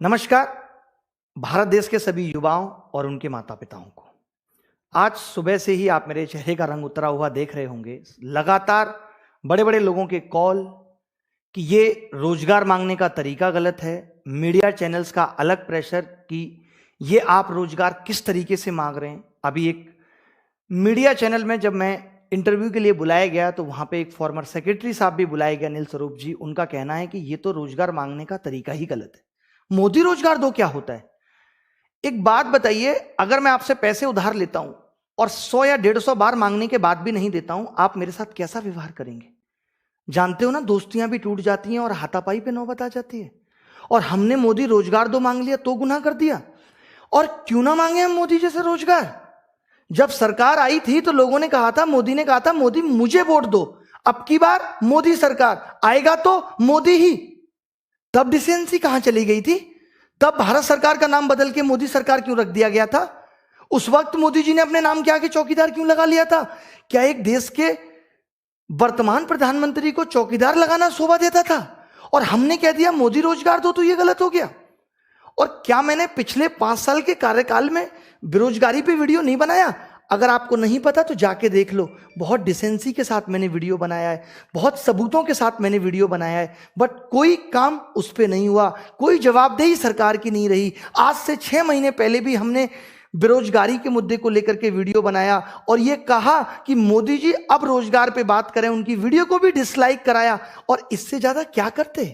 नमस्कार। भारत देश के सभी युवाओं और उनके माता पिताओं को आज सुबह से ही आप मेरे चेहरे का रंग उतरा हुआ देख रहे होंगे। लगातार बड़े बड़े लोगों के कॉल कि ये रोजगार मांगने का तरीका गलत है, मीडिया चैनल्स का अलग प्रेशर कि ये आप रोजगार किस तरीके से मांग रहे हैं। अभी एक मीडिया चैनल में जब मैं इंटरव्यू के लिए बुलाया गया तो वहां पे एक फॉर्मर सेक्रेटरी साहब भी बुलाए गए, अनिल स्वरूप जी। उनका कहना है कि ये तो रोजगार मांगने का तरीका ही गलत है। मोदी रोजगार दो क्या होता है? एक बात बताइए, अगर मैं आपसे पैसे उधार लेता हूं और 100 या 150 बार मांगने के बाद भी नहीं देता हूं, आप मेरे साथ कैसा व्यवहार करेंगे? जानते हो ना, दोस्तियां भी टूट जाती हैं और हाथापाई पे नौबत आ जाती है। और हमने मोदी रोजगार दो मांग लिया तो गुनाह कर दिया। और क्यों ना मांगे हम मोदी जैसे रोजगार? जब सरकार आई थी तो लोगों ने कहा था, मोदी ने कहा था, मोदी मुझे वोट दो, अब की बार मोदी सरकार आएगा तो मोदी ही। तब डिसेंसी कहां चली गई थी? तब भारत सरकार का नाम बदल के मोदी सरकार क्यों रख दिया गया था? उस वक्त मोदी जी ने अपने नाम के आगे चौकीदार क्यों लगा लिया था? क्या एक देश के वर्तमान प्रधानमंत्री को चौकीदार लगाना शोभा देता था? और हमने कह दिया मोदी रोजगार दो तो यह गलत हो गया। और क्या मैंने पिछले 5 साल के कार्यकाल में बेरोजगारी पे वीडियो नहीं बनाया? अगर आपको नहीं पता तो जाके देख लो। बहुत डिसेंसी के साथ मैंने वीडियो बनाया है, बहुत सबूतों के साथ मैंने वीडियो बनाया है, बट कोई काम उस पर नहीं हुआ, कोई जवाबदेही सरकार की नहीं रही। आज से 6 महीने पहले भी हमने बेरोजगारी के मुद्दे को लेकर के वीडियो बनाया और यह कहा कि मोदी जी अब रोजगार पे बात करें। उनकी वीडियो को भी डिसलाइक कराया। और इससे ज्यादा क्या करते?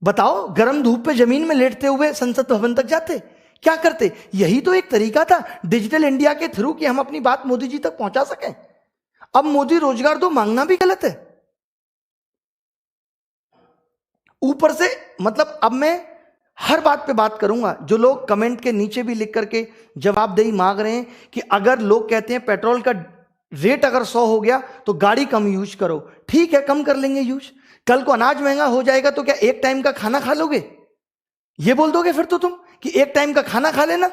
बताओ, गर्म धूप पे जमीन में लेटते हुए संसद भवन तक जाते? क्या करते? यही तो एक तरीका था डिजिटल इंडिया के थ्रू कि हम अपनी बात मोदी जी तक पहुंचा सकें। अब मोदी रोजगार दो मांगना भी गलत है। ऊपर से मतलब अब मैं हर बात पे बात करूंगा। जो लोग कमेंट के नीचे भी लिख करके जवाबदेही मांग रहे हैं कि अगर लोग कहते हैं पेट्रोल का रेट अगर 100 हो गया तो गाड़ी कम यूज करो, ठीक है, कम कर लेंगे यूज। कल को अनाज महंगा हो जाएगा तो क्या एक टाइम का खाना खा लोगे? ये बोल दोगे फिर तो तुम कि एक टाइम का खाना खा लेना?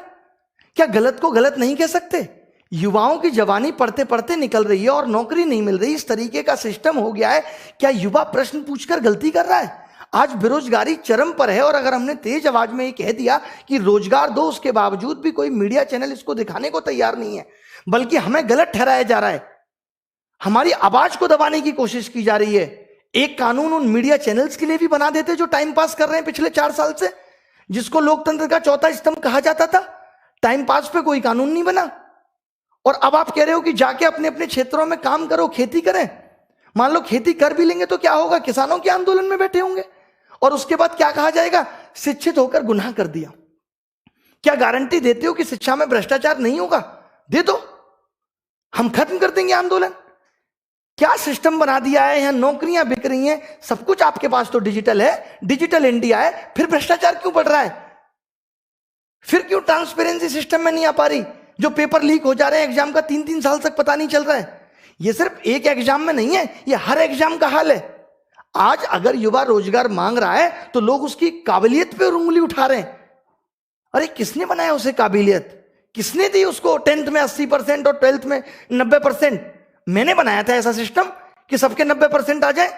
क्या गलत को गलत नहीं कह सकते? युवाओं की जवानी पढ़ते पढ़ते निकल रही है और नौकरी नहीं मिल रही। इस तरीके का सिस्टम हो गया है। क्या युवा प्रश्न पूछकर गलती कर रहा है? आज बेरोजगारी चरम पर है और अगर हमने तेज आवाज में ये कह दिया कि रोजगार दो, उसके बावजूद भी कोई मीडिया चैनल इसको दिखाने को तैयार नहीं है, बल्कि हमें गलत ठहराया जा रहा है, हमारी आवाज को दबाने की कोशिश की जा रही है। एक कानून उन मीडिया चैनल्स के लिए भी बना देते जो टाइम पास कर रहे हैं पिछले 4 साल से, जिसको लोकतंत्र का चौथा स्तंभ कहा जाता था। टाइम पास पे कोई कानून नहीं बना। और अब आप कह रहे हो कि जाके अपने अपने क्षेत्रों में काम करो, खेती करें। मान लो खेती कर भी लेंगे तो क्या होगा? किसानों के आंदोलन में बैठे होंगे और उसके बाद क्या कहा जाएगा? शिक्षित होकर गुनाह कर दिया। क्या गारंटी देते हो कि शिक्षा में भ्रष्टाचार नहीं होगा? दे दो, हम खत्म कर देंगे आंदोलन। क्या सिस्टम बना दिया है? यहां नौकरियां बिक रही हैं, सब कुछ आपके पास तो डिजिटल है, डिजिटल इंडिया है, फिर भ्रष्टाचार क्यों बढ़ रहा है? फिर क्यों ट्रांसपेरेंसी सिस्टम में नहीं आ पा रही? जो पेपर लीक हो जा रहे हैं एग्जाम का, 3-3 साल तक पता नहीं चल रहा है। ये सिर्फ एक एग्जाम में नहीं है, ये हर एग्जाम का हाल है। आज अगर युवा रोजगार मांग रहा है तो लोग उसकी काबिलियत पे उंगली उठा रहे हैं। अरे किसने बनाया उसे काबिलियत? किसने दी उसको 10th में 80% और 12th में 90%? मैंने बनाया था ऐसा सिस्टम कि सबके 90% आ जाए।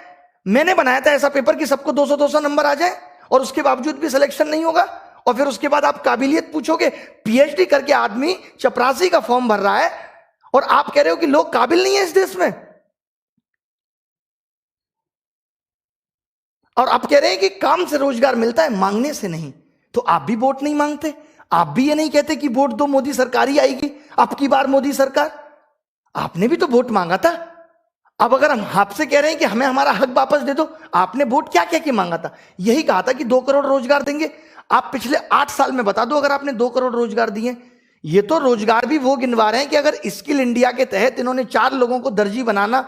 मैंने बनाया था ऐसा पेपर कि सबको 200-200 नंबर आ जाए और उसके बावजूद भी सिलेक्शन नहीं होगा। और फिर उसके बाद आप काबिलियत पूछोगे? पीएचडी करके आदमी चपरासी का फॉर्म भर रहा है और आप कह रहे हो कि लोग काबिल नहीं है इस देश में। और आप कह रहे हैं कि काम से रोजगार मिलता है, मांगने से नहीं। तो आप भी वोट नहीं मांगते? आप भी ये नहीं कहते कि वोट दो, मोदी सरकार ही आएगी, अब की बार मोदी सरकार? आपने भी तो वोट मांगा था। अब अगर हम आपसे कह रहे हैं कि हमें हमारा हक वापस दे दो, आपने वोट क्या कह के मांगा था? यही कहा था कि 2 करोड़ रोजगार देंगे। आप पिछले 8 साल में बता दो अगर आपने 2 करोड़ रोजगार दिए। ये तो रोजगार भी वो गिनवा रहे हैं कि अगर स्किल इंडिया के तहत इन्होंने 4 लोगों को दर्जी बनाना,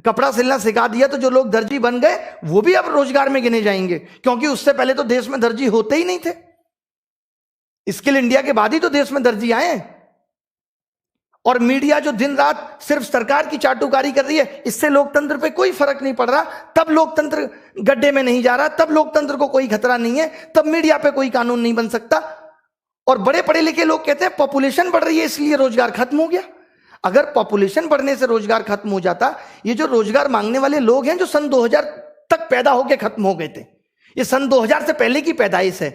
कपड़ा सिलना सिखा दिया तो जो लोग दर्जी बन गए वो भी अब रोजगार में गिने जाएंगे, क्योंकि उससे पहले तो देश में दर्जी होते ही नहीं थे। स्किल इंडिया के बाद ही तो देश में दर्जी आए हैं। और मीडिया जो दिन रात सिर्फ सरकार की चाटुकारी कर रही है, इससे लोकतंत्र पे कोई फर्क नहीं पड़ रहा। तब लोकतंत्र गड्ढे में नहीं जा रहा, तब लोकतंत्र को कोई खतरा नहीं है, तब मीडिया पे कोई कानून नहीं बन सकता। और बड़े पढ़े लिखे लोग कहते हैं पॉपुलेशन बढ़ रही है इसलिए रोजगार खत्म हो गया। अगर पॉपुलेशन बढ़ने से रोजगार खत्म हो जाता, ये जो रोजगार मांगने वाले लोग हैं जो सन 2000 तक पैदा होकर खत्म हो गए थे, ये सन 2000 से पहले की पैदाइश है।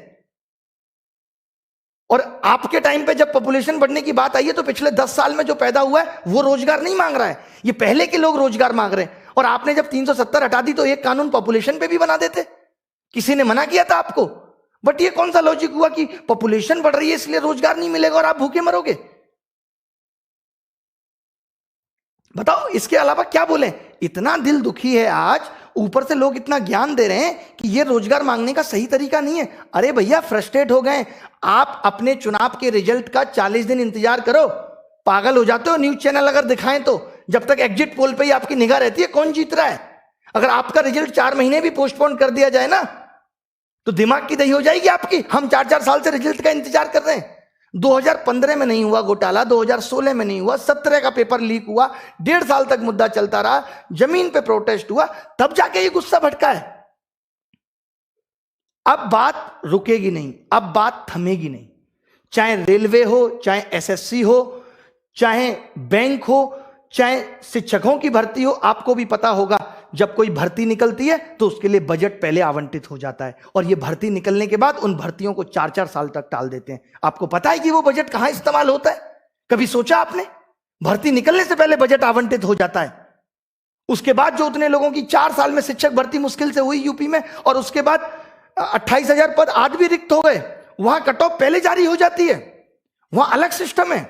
और आपके टाइम पे जब पॉपुलेशन बढ़ने की बात आई है तो पिछले 10 साल में जो पैदा हुआ है वो रोजगार नहीं मांग रहा है, ये पहले के लोग रोजगार मांग रहे हैं। और आपने जब 370 हटा दी तो एक कानून पॉपुलेशन पे भी बना देते, किसी ने मना किया था आपको? बट ये कौन सा लॉजिक हुआ कि पॉपुलेशन बढ़ रही है इसलिए रोजगार नहीं मिलेगा और आप भूखे मरोगे? बताओ, इसके अलावा क्या बोले? इतना दिल दुखी है आज, ऊपर से लोग इतना ज्ञान दे रहे हैं कि ये रोजगार मांगने का सही तरीका नहीं है। अरे भैया, फ्रस्ट्रेट हो गए आप, अपने चुनाव के रिजल्ट का 40 दिन इंतजार करो। पागल हो जाते हो न्यूज चैनल अगर दिखाएं तो, जब तक एग्जिट पोल पे ही आपकी निगाह रहती है कौन जीत रहा है। अगर आपका रिजल्ट 4 महीने भी पोस्टपोन कर दिया जाए ना तो दिमाग की दही हो जाएगी आपकी। हम 4-4 साल से रिजल्ट का इंतजार कर रहे हैं। 2015 में नहीं हुआ घोटाला, 2016 में नहीं हुआ, 17 का पेपर लीक हुआ, 1.5 साल तक मुद्दा चलता रहा, जमीन पे प्रोटेस्ट हुआ, तब जाके ये गुस्सा भटका है। अब बात रुकेगी नहीं, अब बात थमेगी नहीं। चाहे रेलवे हो, चाहे एसएससी हो, चाहे बैंक हो, चाहे शिक्षकों की भर्ती हो, आपको भी पता होगा जब कोई भर्ती निकलती है तो उसके लिए बजट पहले आवंटित हो जाता है और ये भर्ती निकलने के बाद उन भर्तियों को 4-4 साल तक टाल देते हैं। आपको पता है कि वो बजट कहां इस्तेमाल होता है? कभी सोचा आपने? भर्ती निकलने से पहले बजट आवंटित हो जाता है। उसके बाद जो उतने लोगों की 4 साल में शिक्षक भर्ती मुश्किल से हुई यूपी में, और उसके बाद 28,000 पद आज भी रिक्त हो गए, वहां कट ऑफ पहले जारी हो जाती है। वहां अलग सिस्टम है,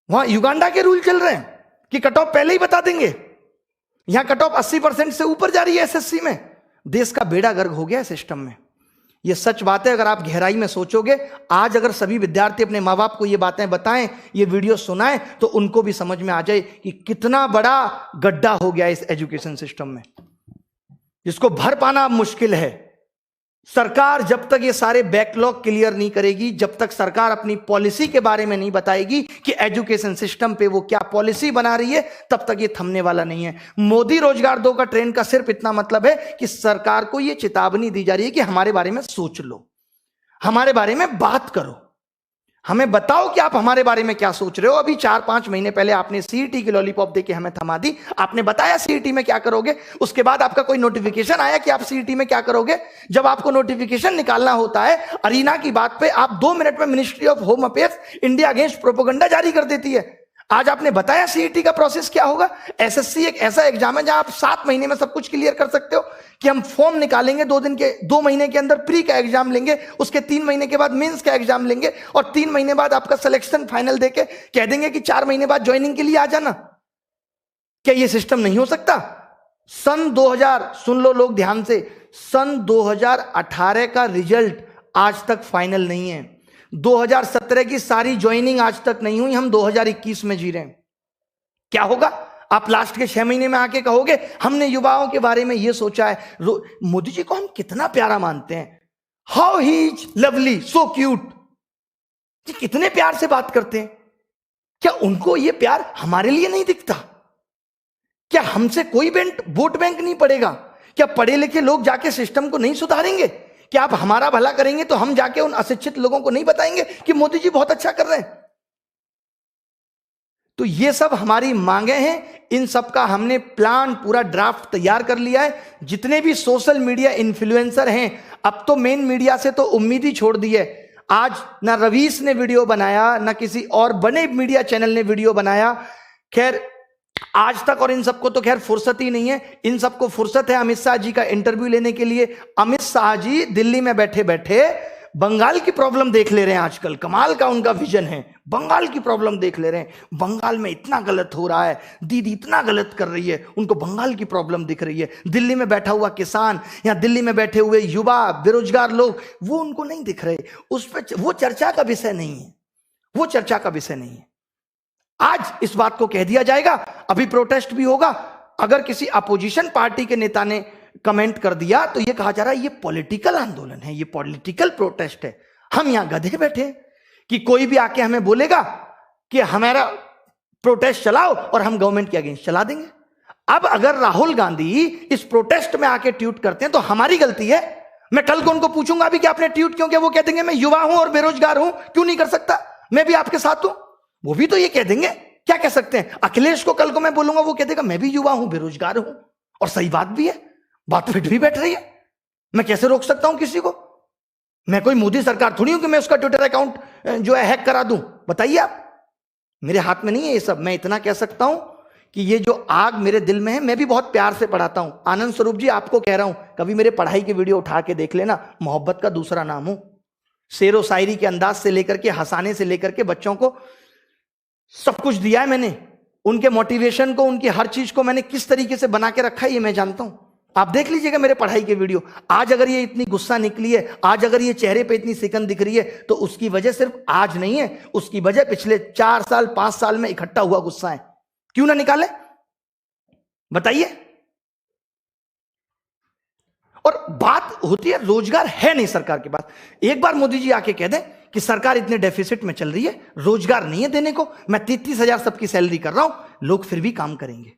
वहां युगांडा के रूल चल रहे हैं कि कट ऑफ पहले ही बता देंगे। यहां कट ऑफ 80% से ऊपर जा रही है एसएससी में। देश का बेड़ा गर्क हो गया है सिस्टम में। यह सच बात है। अगर आप गहराई में सोचोगे, आज अगर सभी विद्यार्थी अपने माँ बाप को ये बातें बताएं, ये वीडियो सुनाएं, तो उनको भी समझ में आ जाए कि कितना बड़ा गड्ढा हो गया इस एजुकेशन सिस्टम में, जिसको भर पाना अब मुश्किल है। सरकार जब तक ये सारे बैकलॉग क्लियर नहीं करेगी, जब तक सरकार अपनी पॉलिसी के बारे में नहीं बताएगी कि एजुकेशन सिस्टम पे वो क्या पॉलिसी बना रही है, तब तक ये थमने वाला नहीं है। मोदी रोजगार 2 का ट्रेंड का सिर्फ इतना मतलब है कि सरकार को ये चेतावनी दी जा रही है कि हमारे बारे में सोच लो, हमारे बारे में बात करो, हमें बताओ कि आप हमारे बारे में क्या सोच रहे हो। अभी 4-5 महीने पहले आपने सीईटी की लॉलीपॉप देके हमें थमा दी। आपने बताया सीईटी में क्या करोगे, उसके बाद आपका कोई नोटिफिकेशन आया कि आप सीईटी में क्या करोगे? जब आपको नोटिफिकेशन निकालना होता है अरीना की बात पे, आप 2 मिनट में ministry of home affairs India against propaganda जारी कर देती है। आज आपने बताया सीईटी का प्रोसेस क्या होगा। एसएससी एक ऐसा एग्जाम है जहां आप 7 महीने में सब कुछ क्लियर कर सकते हो कि हम फॉर्म निकालेंगे 2 महीने के अंदर प्री का एग्जाम लेंगे, उसके 3 महीने के बाद मेंस का एग्जाम लेंगे और 3 महीने बाद आपका सिलेक्शन फाइनल देके कह देंगे कि 4 महीने बाद ज्वाइनिंग के लिए आ जाना। क्या यह सिस्टम नहीं हो सकता? सन 2000, सुन लो लोग ध्यान से, सन 2018 का रिजल्ट आज तक फाइनल नहीं है। 2017 की सारी ज्वाइनिंग आज तक नहीं हुई, हम 2021 में जी रहे हैं। क्या होगा? आप लास्ट के 6 महीने में आके कहोगे हमने युवाओं के बारे में ये सोचा है। मोदी जी को हम कितना प्यारा मानते हैं, how he is lovely, so cute, कितने प्यार से बात करते हैं। क्या उनको ये प्यार हमारे लिए नहीं दिखता? क्या हमसे कोई वोट बैंक नहीं पड़ेगा? क्या पढ़े लिखे लोग जाके सिस्टम को नहीं सुधारेंगे? क्या आप हमारा भला करेंगे तो हम जाके उन अशिक्षित लोगों को नहीं बताएंगे कि मोदी जी बहुत अच्छा कर रहे हैं? तो ये सब हमारी मांगे हैं, इन सब का हमने प्लान पूरा ड्राफ्ट तैयार कर लिया है। जितने भी सोशल मीडिया इन्फ्लुएंसर हैं, अब तो मेन मीडिया से तो उम्मीद ही छोड़ दी है। आज ना रवीश ने वीडियो बनाया, ना किसी और बड़े मीडिया चैनल ने वीडियो बनाया। खैर आज तक, और इन सबको तो खैर फुर्सत ही नहीं है। इन सबको फुर्सत है अमित शाह जी का इंटरव्यू लेने के लिए। अमित शाह जी दिल्ली में बैठे बैठे बंगाल की प्रॉब्लम देख ले रहे हैं। आजकल कमाल का उनका विजन है, बंगाल की प्रॉब्लम देख ले रहे हैं। बंगाल में इतना गलत हो रहा है, दीदी इतना गलत कर रही है, उनको बंगाल की प्रॉब्लम दिख रही है। दिल्ली में बैठा हुआ किसान या दिल्ली में बैठे हुए युवा बेरोजगार लोग, वो उनको नहीं दिख रहे। उस पर वो चर्चा का विषय नहीं है, वो चर्चा का विषय नहीं है। आज इस बात को कह दिया जाएगा, अभी प्रोटेस्ट भी होगा। अगर किसी अपोजिशन पार्टी के नेता ने कमेंट कर दिया तो यह कहा जा रहा है ये पॉलिटिकल आंदोलन है, ये पॉलिटिकल प्रोटेस्ट है। हम यहां गधे बैठे कि कोई भी आके हमें बोलेगा कि हमारा प्रोटेस्ट चलाओ और हम गवर्नमेंट के अगेंस्ट चला देंगे। अब अगर राहुल गांधी इस प्रोटेस्ट में आके ट्वीट करते हैं तो हमारी गलती है। मैं कल को उनको पूछूंगा भी कि आपने ट्वीट क्यों किया, वो कह देंगे मैं युवा हूं और बेरोजगार हूं, क्यों नहीं कर सकता, मैं भी आपके साथ हूं। वो भी तो ये कह देंगे, क्या कह सकते हैं। अखिलेश को कल को मैं बोलूंगा, वो कह देगा मैं भी युवा हूं बेरोजगार हूं, और सही बात भी है, बात फिट भी बैठ रही है। मैं कैसे रोक सकता हूं किसी को? मैं कोई मोदी सरकार थोड़ी हूं कि मैं उसका ट्विटर अकाउंट जो है हैक करा दूं। बताइए आप, मेरे हाथ में नहीं है ये सब। मैं इतना कह सकता हूं कि ये जो आग मेरे दिल में है, मैं भी बहुत प्यार से पढ़ाता हूं। आनंद स्वरूप जी, आपको कह रहा हूं, कभी मेरे पढ़ाई की वीडियो उठा के देख लेना। मोहब्बत का दूसरा नाम हूं। शेरो शायरी के अंदाज से लेकर के, हंसाने से लेकर के, बच्चों को सब कुछ दिया है मैंने। उनके मोटिवेशन को, उनकी हर चीज को मैंने किस तरीके से बना के रखा है ये मैं जानता हूं। आप देख लीजिएगा मेरे पढ़ाई के वीडियो। आज अगर ये इतनी गुस्सा निकली है, आज अगर ये चेहरे पे इतनी सिकन दिख रही है, तो उसकी वजह सिर्फ आज नहीं है, उसकी वजह पिछले 4 साल 5 साल में इकट्ठा हुआ गुस्सा है। क्यों ना निकाले? बताइए। और बात होती है रोजगार है नहीं सरकार के पास। एक बार मोदी जी आके कह दें कि सरकार इतने डेफिसिट में चल रही है, रोजगार नहीं है देने को, मैं 33,000 सबकी सैलरी कर रहा हूं, लोग फिर भी काम करेंगे।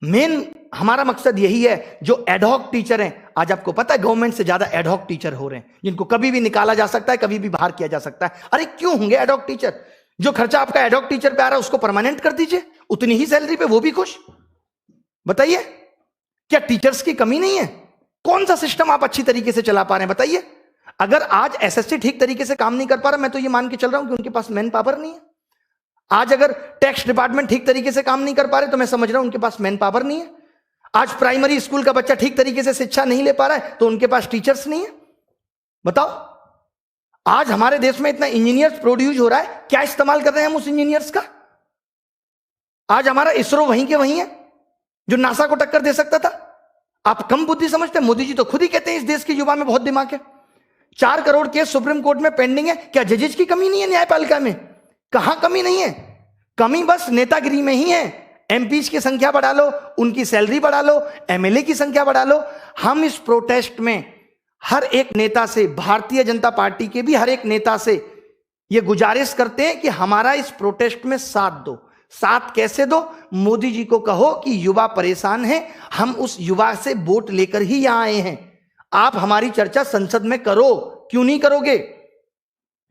मेन हमारा मकसद यही है। जो एडहॉक टीचर हैं, आज आपको पता है गवर्नमेंट से ज्यादा एडहॉक टीचर हो रहे हैं, जिनको कभी भी निकाला जा सकता है, कभी भी बाहर किया जा सकता है। अरे क्यों होंगे एडहॉक टीचर? जो खर्चा आपका एडहॉक टीचर पे आ रहा है उसको परमानेंट कर दीजिए, उतनी ही सैलरी पे वो भी खुश। बताइए, क्या टीचर्स की कमी नहीं है? कौन सा सिस्टम आप अच्छी तरीके से चला पा रहे हैं? बताइए। अगर आज एसएससी ठीक तरीके से काम नहीं कर पा रहा, मैं तो ये मान के चल रहा हूं कि उनके पास मैन पावर नहीं है। आज अगर टैक्स डिपार्टमेंट ठीक तरीके से काम नहीं कर पा रहे, तो मैं समझ रहा हूं उनके पास मैन पावर नहीं है। आज प्राइमरी स्कूल का बच्चा ठीक तरीके से शिक्षा नहीं ले पा रहा है, तो उनके पास टीचर्स नहीं है। बताओ, आज हमारे देश में इतना इंजीनियर्स प्रोड्यूस हो रहा है, क्या इस्तेमाल कर रहे हैं हम उस इंजीनियर्स का? आज हमारा इसरो वहीं के वहीं है, जो नासा को टक्कर दे सकता था। आप कम बुद्धि समझते हैं? मोदी जी तो खुद ही कहते हैं इस देश की युवा में बहुत दिमाग है। 4 करोड़ केस सुप्रीम कोर्ट में पेंडिंग है। क्या जजेज की कमी नहीं है न्यायपालिका में? कहां कमी नहीं है? कमी बस नेतागिरी में ही है। एमपीज की संख्या बढ़ा लो, उनकी सैलरी बढ़ा लो, एमएलए की संख्या बढ़ा लो। हम इस प्रोटेस्ट में हर एक नेता से, भारतीय जनता पार्टी के भी हर एक नेता से यह गुजारिश करते हैं कि हमारा इस प्रोटेस्ट में साथ दो। साथ कैसे दो? मोदी जी को कहो कि युवा परेशान है, हम उस युवा से वोट लेकर ही यहां आए हैं, आप हमारी चर्चा संसद में करो। क्यों नहीं करोगे?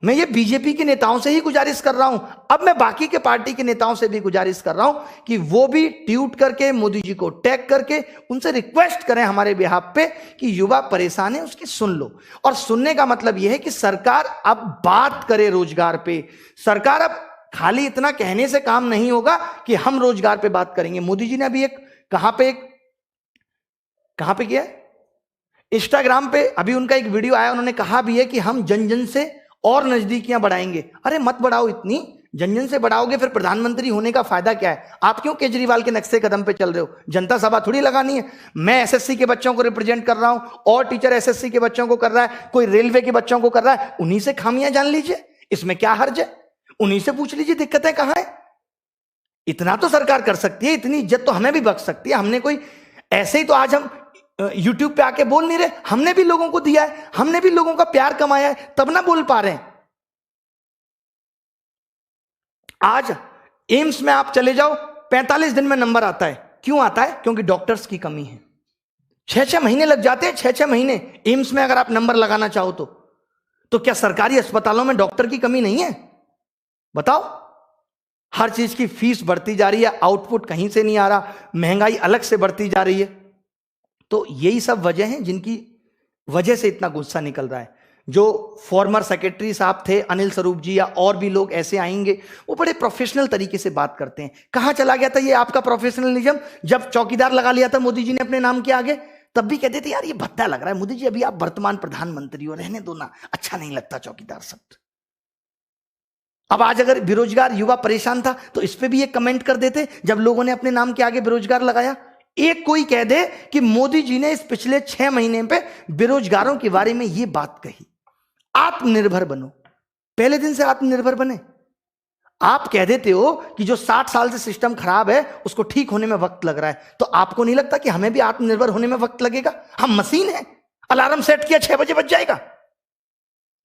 मैं ये बीजेपी के नेताओं से ही गुजारिश कर रहा हूं, अब मैं बाकी के पार्टी के नेताओं से भी गुजारिश कर रहा हूं कि वो भी ट्वीट करके मोदी जी को टैग करके उनसे रिक्वेस्ट करें हमारे बिहाफ पे कि युवा परेशान है, उसकी सुन लो। और सुनने का मतलब यह है कि सरकार अब बात करे रोजगार पे। सरकार अब खाली इतना कहने से काम नहीं होगा कि हम रोजगार पे बात करेंगे। मोदी जी ने अभी एक कहां पे किया? इंस्टाग्राम पे अभी उनका एक वीडियो आया, उन्होंने कहा भी है कि हम जन जन से और नजदीकियां बढ़ाएंगे। अरे मत बढ़ाओ, इतनी जन जन से बढ़ाओगे फिर प्रधानमंत्री होने का फायदा क्या है? आप क्यों केजरीवाल के नक्शे कदम पे चल रहे हो? जनता सभा थोड़ी लगानी है। मैं एसएससी के बच्चों को रिप्रेजेंट कर रहा हूं, और टीचर एसएससी के बच्चों को कर रहा है, कोई रेलवे के बच्चों को कर रहा है। उन्हीं से खामियां जान लीजिए, इसमें क्या हर्ज है? उन्हीं से पूछ लीजिए दिक्कतें कहां है। इतना तो सरकार कर सकती है, इतनी इज्जत तो हमें भी बख्श सकती है। हमने कोई ऐसे ही तो आज हम यूट्यूब पे आके बोल नहीं रहे, हमने भी लोगों को दिया है, हमने भी लोगों का प्यार कमाया है, तब ना बोल पा रहे हैं। आज एम्स में आप चले जाओ, 45 दिन में नंबर आता है। क्यों आता है? क्योंकि डॉक्टर्स की कमी है। 6-6 महीने लग जाते हैं, 6-6 महीने एम्स में अगर आप नंबर लगाना चाहो तो क्या सरकारी अस्पतालों में डॉक्टर की कमी नहीं है? बताओ। हर चीज की फीस बढ़ती जा रही है, आउटपुट कहीं से नहीं आ रहा, महंगाई अलग से बढ़ती जा रही है। तो यही सब वजह हैं जिनकी वजह से इतना गुस्सा निकल रहा है। जो फॉर्मर सेक्रेटरी साहब थे अनिल स्वरूप जी, या और भी लोग ऐसे आएंगे, वो बड़े प्रोफेशनल तरीके से बात करते हैं। कहां चला गया था ये आपका प्रोफेशनलिज्म? जब चौकीदार लगा लिया था मोदी जी ने अपने नाम के आगे, तब भी कहते थे यार ये भद्दा लग रहा है मोदी जी, अभी आप वर्तमान प्रधानमंत्री हो, रहने दो ना, अच्छा नहीं लगता चौकीदार शब्द। अब आज अगर बेरोजगार युवा परेशान था तो इस पे भी एक कमेंट कर देते जब लोगों ने अपने नाम के आगे बेरोजगार लगाया। एक कोई कह दे कि मोदी जी ने इस पिछले 6 महीने पे बेरोजगारों के बारे में ये बात कही, आत्मनिर्भर बनो। पहले दिन से आत्मनिर्भर बने। आप कह देते हो कि जो 60 साल से सिस्टम खराब है उसको ठीक होने में वक्त लग रहा है, तो आपको नहीं लगता कि हमें भी आत्मनिर्भर होने में वक्त लगेगा? हम मशीन है, अलार्म सेट किया 6 बजे बज जाएगा।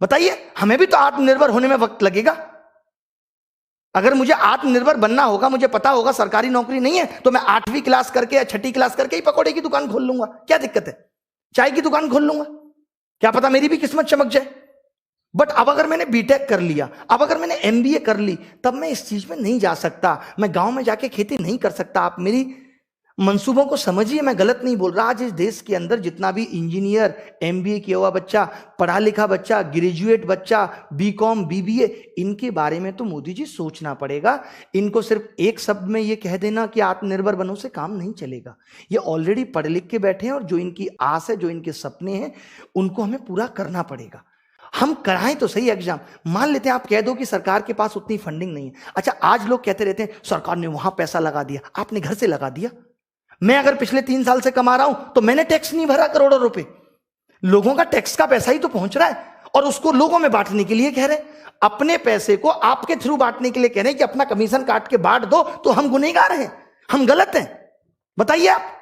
बताइए, हमें भी तो आत्मनिर्भर होने में वक्त लगेगा। अगर मुझे आत्मनिर्भर बनना होगा, मुझे पता होगा सरकारी नौकरी नहीं है, तो मैं 8वीं क्लास करके या 6ठी क्लास करके ही पकौड़े की दुकान खोल लूंगा। क्या दिक्कत है? चाय की दुकान खोल लूंगा, क्या पता मेरी भी किस्मत चमक जाए। बट अब अगर मैंने बीटेक कर लिया, अब अगर मैंने एमबीए कर ली, तब मैं इस चीज में नहीं जा सकता। मैं गांव में जाके खेती नहीं कर सकता। आप मेरी मंसूबों को समझिए, मैं गलत नहीं बोल रहा। आज इस देश के अंदर जितना भी इंजीनियर, एमबीए किया हुआ बच्चा, पढ़ा लिखा बच्चा, ग्रेजुएट बच्चा, बीकॉम, बीबीए, इनके बारे में तो मोदी जी सोचना पड़ेगा। इनको सिर्फ एक शब्द में ये कह देना कि आत्मनिर्भर बनो से काम नहीं चलेगा। ये ऑलरेडी पढ़ लिख के बैठे हैं और जो इनकी आस है, जो इनके सपने हैं, उनको हमें पूरा करना पड़ेगा। हम कराएं तो सही एग्जाम। मान लेते हैं आप कह दो कि सरकार के पास उतनी फंडिंग नहीं है। अच्छा, आज लोग कहते रहते हैं सरकार ने वहां पैसा लगा दिया, आपने घर से लगा दिया। मैं अगर पिछले 3 साल से कमा रहा हूं तो मैंने टैक्स नहीं भरा करोड़ों रुपए। लोगों का टैक्स का पैसा ही तो पहुंच रहा है और उसको लोगों में बांटने के लिए कह रहे हैं। अपने पैसे को आपके थ्रू बांटने के लिए कह रहे हैं कि अपना कमीशन काट के बांट दो, तो हम गुनहगार हैं, हम गलत हैं? बताइए आप।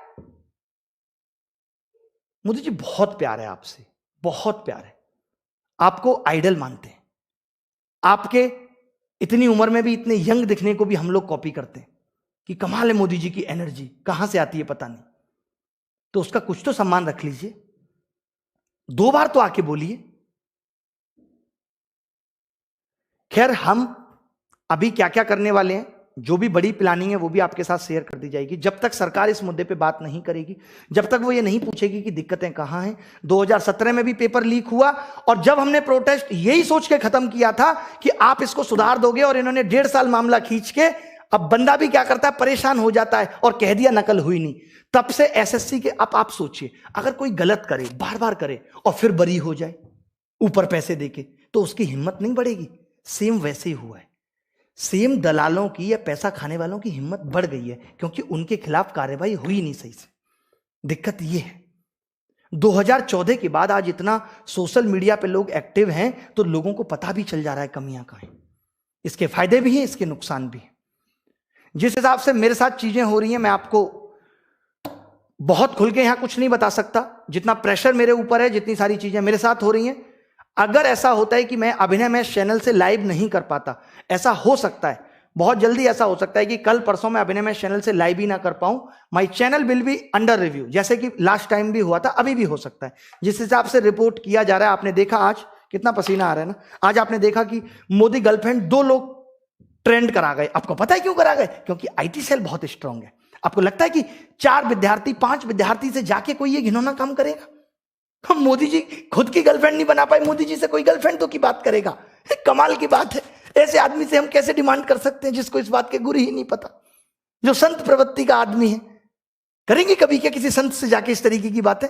मोदी जी बहुत प्यार है आपसे, बहुत प्यार है। आपको आइडल मानते हैं। आपके इतनी उम्र में भी इतने यंग दिखने को भी हम लोग कॉपी करते हैं कि कमाल है मोदी जी की एनर्जी, कहां से आती है पता नहीं। तो उसका कुछ तो सम्मान रख लीजिए। 2 बार तो आके बोलिए। खैर, हम अभी क्या क्या करने वाले हैं, जो भी बड़ी प्लानिंग है वो भी आपके साथ शेयर कर दी जाएगी। जब तक सरकार इस मुद्दे पे बात नहीं करेगी, जब तक वो ये नहीं पूछेगी कि दिक्कतें कहां हैं। 2017 में भी पेपर लीक हुआ और जब हमने प्रोटेस्ट यही सोच के खत्म किया था कि आप इसको सुधार दोगे, और इन्होंने 1.5 साल मामला खींच के, अब बंदा भी क्या करता है, परेशान हो जाता है और कह दिया नकल हुई नहीं। तब से एसएससी के, अब आप सोचिए, अगर कोई गलत करे, बार बार करे और फिर बरी हो जाए ऊपर पैसे देके, तो उसकी हिम्मत नहीं बढ़ेगी। सेम वैसे ही हुआ है। सेम दलालों की या पैसा खाने वालों की हिम्मत बढ़ गई है क्योंकि उनके खिलाफ कार्रवाई हुई नहीं सही से। दिक्कत यह है, 2014 के बाद आज इतना सोशल मीडिया पे लोग एक्टिव हैं तो लोगों को पता भी चल जा रहा है कमियां कहां हैं। इसके फायदे भी हैं, इसके नुकसान भी हैं। जिस हिसाब से मेरे साथ चीजें हो रही हैं, मैं आपको बहुत खुल के यहां कुछ नहीं बता सकता। जितना प्रेशर मेरे ऊपर है, जितनी सारी चीजें मेरे साथ हो रही हैं, अगर ऐसा होता है कि मैं अभिनय मैच चैनल से लाइव नहीं कर पाता, ऐसा हो सकता है, बहुत जल्दी ऐसा हो सकता है कि कल परसों मैं अभिनय मैच चैनल से लाइव ही ना कर पाऊं। My channel will be under review, जैसे कि लास्ट टाइम भी हुआ था, अभी भी हो सकता है। जिस हिसाब से रिपोर्ट किया जा रहा है, आपने देखा आज कितना पसीना आ रहा है ना। आज आपने देखा कि मोदी गर्लफ्रेंड 2 लोग ट्रेंड करा गए। आपको पता है क्यों करा गए? क्योंकि आईटी सेल बहुत स्ट्रांग है। आपको लगता है कि 4 विद्यार्थी, 5 विद्यार्थी से जाके कोई ये घिनौना काम करेगा? हम मोदी जी खुद की गर्लफ्रेंड नहीं बना पाए, मोदी जी से कोई गर्लफ्रेंड तो की बात करेगा? कमाल की बात है। ऐसे आदमी से हम कैसे डिमांड कर सकते हैं जिसको इस बात के गुरु ही नहीं पता, जो संत प्रवृत्ति का आदमी है? करेंगे कभी क्या किसी संत से जाके इस तरीके की बातें?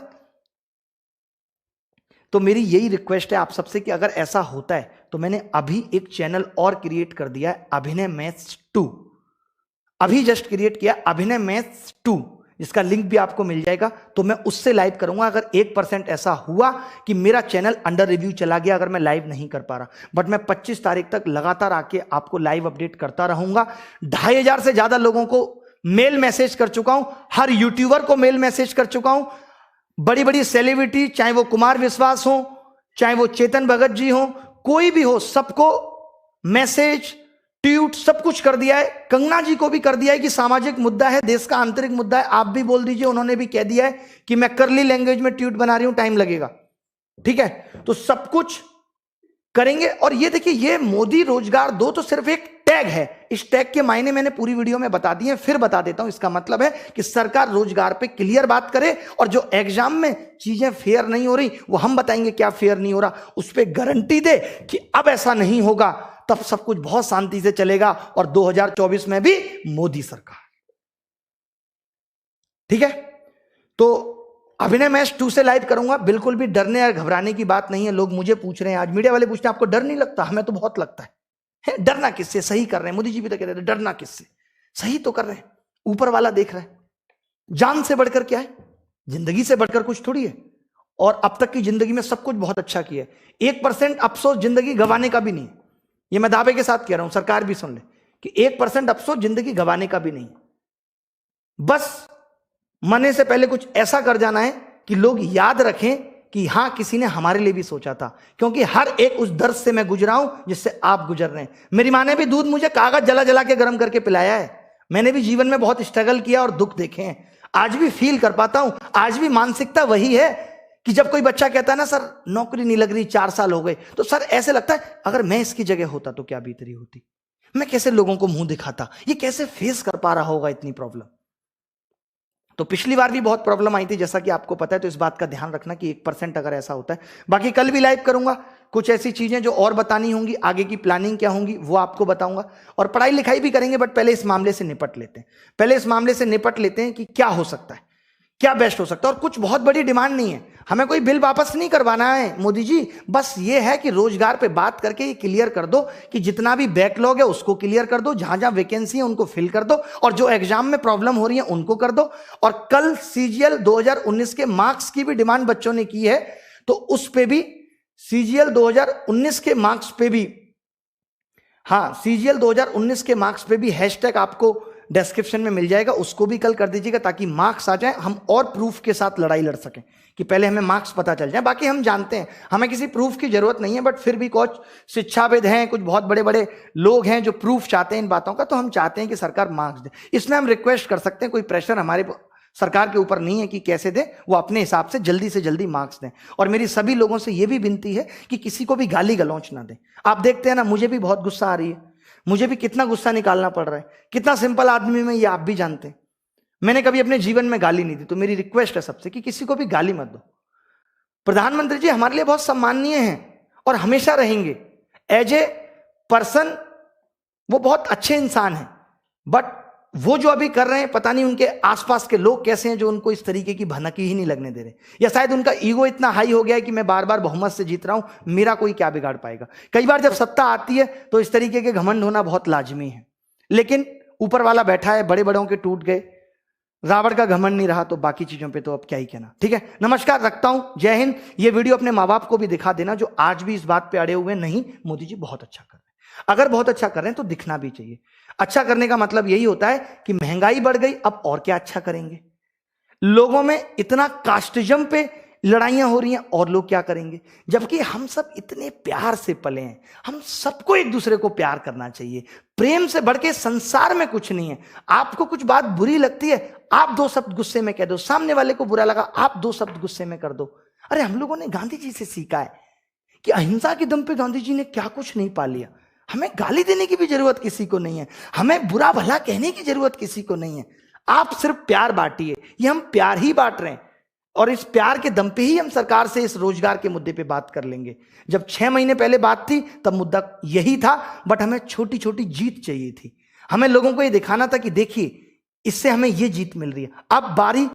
तो मेरी यही रिक्वेस्ट है आप सबसे कि अगर ऐसा होता है तो मैंने अभी एक चैनल और क्रिएट कर दिया है, अभिनय मैथ्स 2। अभी जस्ट क्रिएट किया अभिनय मैथ्स 2, जिसका लिंक भी आपको मिल जाएगा। तो मैं उससे लाइव करूंगा। अगर 1% ऐसा हुआ कि मेरा चैनल अंडर रिव्यू चला गया, अगर मैं लाइव नहीं कर पा रहा, बट मैं 25 तारीख तक लगातार आके आपको लाइव अपडेट करता रहूंगा। 2500 से ज्यादा लोगों को मेल मैसेज कर चुका हूं, हर यूट्यूबर को मेल मैसेज कर चुका हूं। बड़ी बड़ी सेलिब्रिटी, चाहे वो कुमार विश्वास हो, चाहे वो चेतन भगत जी हो, कोई भी हो, सबको मैसेज, ट्वीट सब कुछ कर दिया है। कंगना जी को भी कर दिया है कि सामाजिक मुद्दा है, देश का आंतरिक मुद्दा है, आप भी बोल दीजिए। उन्होंने भी कह दिया है कि मैं करली लैंग्वेज में ट्वीट बना रही हूं, टाइम लगेगा। ठीक है, तो सब कुछ करेंगे। और ये देखिए, ये मोदी रोजगार 2 तो सिर्फ एक टैग है। इस टैग के मायने मैंने पूरी वीडियो में बता दिए, फिर बता देता हूं। इसका मतलब है कि सरकार रोजगार पे क्लियर बात करे, और जो एग्जाम में चीजें फेयर नहीं हो रही वो हम बताएंगे क्या फेयर नहीं हो रहा, उस पर गारंटी दे कि अब ऐसा नहीं होगा, तब सब कुछ बहुत शांति से चलेगा। और 2024 में भी मोदी सरकार। ठीक है, तो अभिनय मैच 2 से लाइव करूंगा। बिल्कुल भी डरने या घबराने की बात नहीं है। लोग मुझे पूछ रहे हैं, आज मीडिया वाले पूछते हैं आपको डर नहीं लगता? हमें तो बहुत लगता है। डरना किससे? सही कर रहे हैं। मोदी जी भी तो कह रहे थे डरना किससे, सही तो कर रहे हैं। ऊपर वाला देख रहा है। जान से बढ़कर क्या है? जिंदगी से बढ़कर कुछ थोड़ी है। और अब तक की जिंदगी में सब कुछ बहुत अच्छा किया है। 1% अफसोस जिंदगी गंवाने का भी नहीं। ये मैं दावे के साथ कह रहा हूं, सरकार भी सुन ले कि 1% अफसोस जिंदगी गंवाने का भी नहीं। बस मरने से पहले कुछ ऐसा कर जाना है कि लोग याद रखें कि हां, किसी ने हमारे लिए भी सोचा था। क्योंकि हर एक उस दर्द से मैं गुजरा हूं जिससे आप गुजर रहे हैं। मेरी मां ने भी दूध मुझे कागज जला जला के गर्म करके पिलाया है। मैंने भी जीवन में बहुत स्ट्रगल किया और दुख देखे हैं। आज भी फील कर पाता हूं। आज भी मानसिकता वही है कि जब कोई बच्चा कहता है ना, सर नौकरी नहीं लग रही, 4 साल हो गए, तो सर ऐसे लगता है अगर मैं इसकी जगह होता तो क्या बीत रही होती, मैं कैसे लोगों को मुंह दिखाता, ये कैसे फेस कर पा रहा होगा इतनी प्रॉब्लम। तो पिछली बार भी बहुत प्रॉब्लम आई थी, जैसा कि आपको पता है, तो इस बात का ध्यान रखना कि 1% अगर ऐसा होता है। बाकी कल भी लाइव करूंगा, कुछ ऐसी चीजें जो और बतानी होंगी, आगे की प्लानिंग क्या होंगी वो आपको बताऊंगा, और पढ़ाई लिखाई भी करेंगे। बट पहले इस मामले से निपट लेते हैं, पहले इस मामले से निपट लेते हैं कि क्या हो सकता है, क्या बेस्ट हो सकता है। और कुछ बहुत बड़ी डिमांड नहीं है, हमें कोई बिल वापस नहीं करवाना है मोदी जी, बस ये है कि रोजगार पे बात करके ये क्लियर कर दो कि जितना भी बैकलॉग है उसको क्लियर कर दो, जहां जहां वैकेंसी है उनको फिल कर दो, और जो एग्जाम में प्रॉब्लम हो रही है उनको कर दो। और कल सीजीएल 2019 के मार्क्स की भी डिमांड बच्चों ने की है, तो उस पे भी सीजीएल 2019 के मार्क्स पे भी, हाँ सीजीएल 2019 के मार्क्स पे भी हैशटैग आपको डिस्क्रिप्शन में मिल जाएगा, उसको भी कल कर दीजिएगा ताकि मार्क्स आ जाए, हम और प्रूफ के साथ लड़ाई लड़ सकें, कि पहले हमें मार्क्स पता चल जाए। बाकी हम जानते हैं हमें किसी प्रूफ की जरूरत नहीं है, बट फिर भी कुछ शिक्षाविद हैं, कुछ बहुत बड़े बड़े लोग हैं जो प्रूफ चाहते हैं इन बातों का, तो हम चाहते हैं कि सरकार मार्क्स दे। इसमें हम रिक्वेस्ट कर सकते हैं, कोई प्रेशर हमारे सरकार के ऊपर नहीं है कि कैसे दे, वो अपने हिसाब से जल्दी मार्क्स दें। और मेरी सभी लोगों से यह भी विनती है कि किसी को भी गाली गलौच ना दें। आप देखते हैं ना, मुझे भी बहुत गुस्सा आ रही है, मुझे भी कितना गुस्सा निकालना पड़ रहा है, कितना सिंपल आदमी में, ये आप भी जानते हैं। मैंने कभी अपने जीवन में गाली नहीं दी, तो मेरी रिक्वेस्ट है सबसे कि किसी को भी गाली मत दो। प्रधानमंत्री जी हमारे लिए बहुत सम्माननीय हैं और हमेशा रहेंगे, एज ए पर्सन वो बहुत अच्छे इंसान हैं, बट वो जो अभी कर रहे हैं, पता नहीं उनके आसपास के लोग कैसे हैं जो उनको इस तरीके की भनक ही नहीं लगने दे रहे, या शायद उनका ईगो इतना हाई हो गया है कि मैं बार बार बहुमत से जीत रहा हूं, मेरा कोई क्या बिगाड़ पाएगा। कई बार जब सत्ता आती है तो इस तरीके के घमंड होना बहुत लाजमी है, लेकिन ऊपर वाला बैठा है, बड़े बड़ों के टूट गए, रावण का घमंड नहीं रहा, तो बाकी चीजों पे तो अब क्या ही कहना। ठीक है, नमस्कार, रखता हूं, जय हिंद। ये वीडियो अपने माँ बाप को भी दिखा देना जो आज भी इस बात पे अड़े हुए नहीं मोदी जी बहुत अच्छा कर रहे हैं। अगर बहुत अच्छा कर रहे हैं तो दिखना भी चाहिए। अच्छा करने का मतलब यही होता है कि महंगाई बढ़ गई, अब और क्या अच्छा करेंगे, लोगों में इतना कास्टिज्म पे लड़ाइयां हो रही हैं, और लोग क्या करेंगे, जबकि हम सब इतने प्यार से पले हैं, हम सबको एक दूसरे को प्यार करना चाहिए। प्रेम से बढ़ के संसार में कुछ नहीं है। आपको कुछ बात बुरी लगती है, आप 2 शब्द गुस्से में कह दो, सामने वाले को बुरा लगा, आप 2 शब्द गुस्से में कर दो। अरे हम लोगों ने गांधी जी से सीखा है कि अहिंसा के दम पे गांधी जी ने क्या कुछ नहीं पा लिया। हमें गाली देने की भी जरूरत किसी को नहीं है, हमें बुरा भला कहने की जरूरत किसी को नहीं है। आप सिर्फ प्यार बांटिए, ये हम प्यार ही बांट रहे हैं, और इस प्यार के दम पे ही हम सरकार से इस रोजगार के मुद्दे पे बात कर लेंगे। जब 6 महीने पहले बात थी तब मुद्दा यही था, बट हमें छोटी छोटी जीत चाहिए थी। हमें लोगों को ये दिखाना था कि देखिए इससे हमें ये जीत मिल रही है। अब बारी